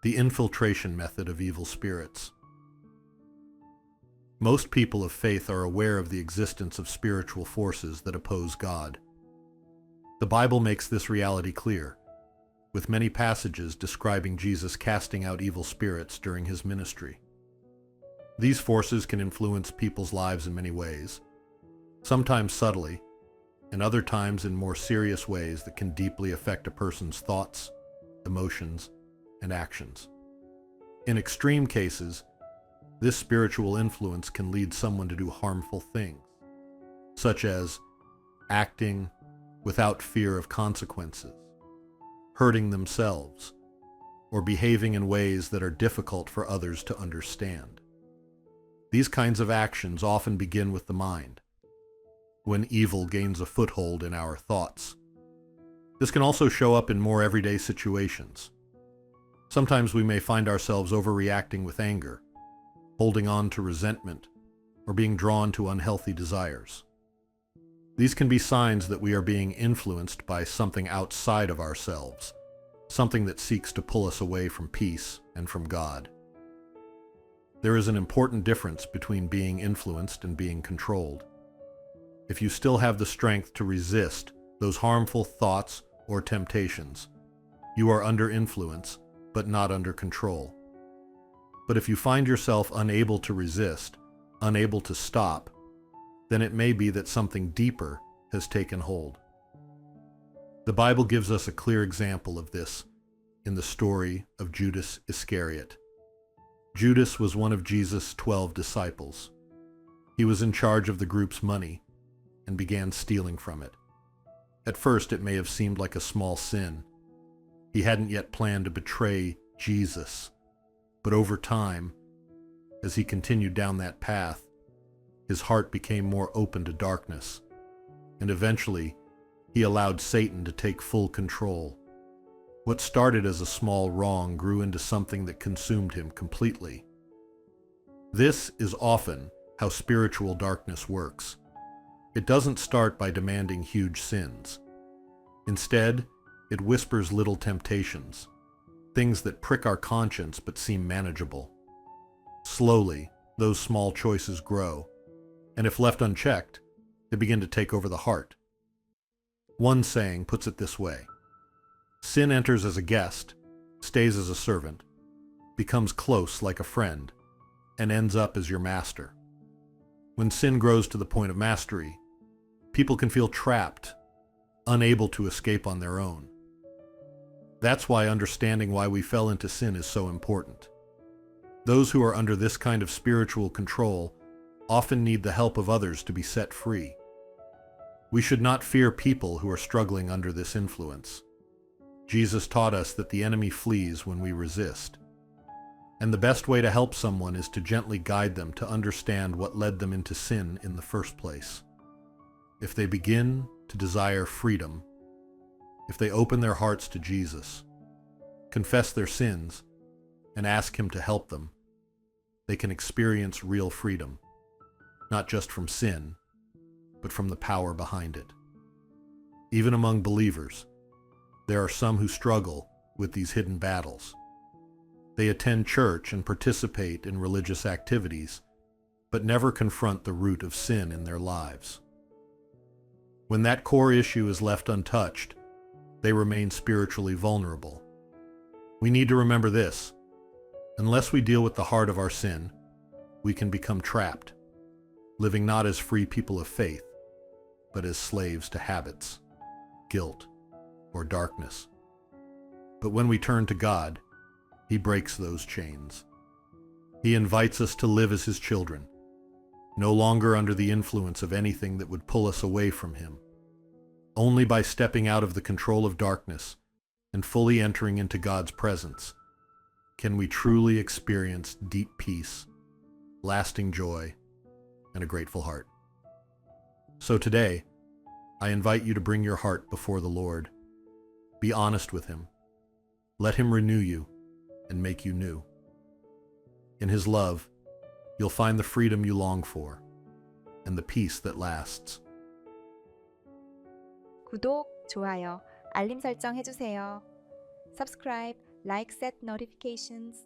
The infiltration method of evil spirits. Most people of faith are aware of the existence of spiritual forces that oppose God. The Bible makes this reality clear, with many passages describing Jesus casting out evil spirits during his ministry. These forces can influence people's lives in many ways, sometimes subtly, and other times in more serious ways that can deeply affect a person's thoughts, emotions, and actions. In extreme cases, this spiritual influence can lead someone to do harmful things, such as acting without fear of consequences, hurting themselves, or behaving in ways that are difficult for others to understand. These kinds of actions often begin with the mind, when evil gains a foothold in our thoughts. This can also show up in more everyday situations. Sometimes we may find ourselves overreacting with anger, holding on to resentment, or being drawn to unhealthy desires. These can be signs that we are being influenced by something outside of ourselves, something that seeks to pull us away from peace and from God. There is an important difference between being influenced and being controlled. If you still have the strength to resist those harmful thoughts or temptations, you are under influence, but not under control. But if you find yourself unable to resist, unable to stop, then it may be that something deeper has taken hold. The Bible gives us a clear example of this in the story of Judas Iscariot. Judas was one of Jesus' 12 disciples. He was in charge of the group's money and began stealing from it. At first, it may have seemed like a small sin. He hadn't yet planned to betray Jesus. But over time, as he continued down that path, his heart became more open to darkness, and eventually, he allowed Satan to take full control. What started as a small wrong grew into something that consumed him completely. This is often how spiritual darkness works. It doesn't start by demanding huge sins. Instead, it whispers little temptations, things that prick our conscience but seem manageable. Slowly, those small choices grow, and if left unchecked, they begin to take over the heart. One saying puts it this way: sin enters as a guest, stays as a servant, becomes close like a friend, and ends up as your master. When sin grows to the point of mastery, people can feel trapped, unable to escape on their own. That's why understanding why we fell into sin is so important. Those who are under this kind of spiritual control often need the help of others to be set free. We should not fear people who are struggling under this influence. Jesus taught us that the enemy flees when we resist. And the best way to help someone is to gently guide them to understand what led them into sin in the first place. If they begin to desire freedom, if they open their hearts to Jesus, confess their sins, and ask Him to help them, they can experience real freedom, not just from sin, but from the power behind it. Even among believers, there are some who struggle with these hidden battles. They attend church and participate in religious activities, but never confront the root of sin in their lives. When that core issue is left untouched, they remain spiritually vulnerable. We need to remember this: unless we deal with the heart of our sin, we can become trapped, living not as free people of faith, but as slaves to habits, guilt, or darkness. But when we turn to God, He breaks those chains. He invites us to live as His children, no longer under the influence of anything that would pull us away from Him. Only by stepping out of the control of darkness and fully entering into God's presence can we truly experience deep peace, lasting joy, and a grateful heart. So today, I invite you to bring your heart before the Lord. Be honest with Him. Let Him renew you and make you new. In His love, you'll find the freedom you long for and the peace that lasts. 구독, 좋아요, 알림 설정 해주세요. Subscribe. like set notifications,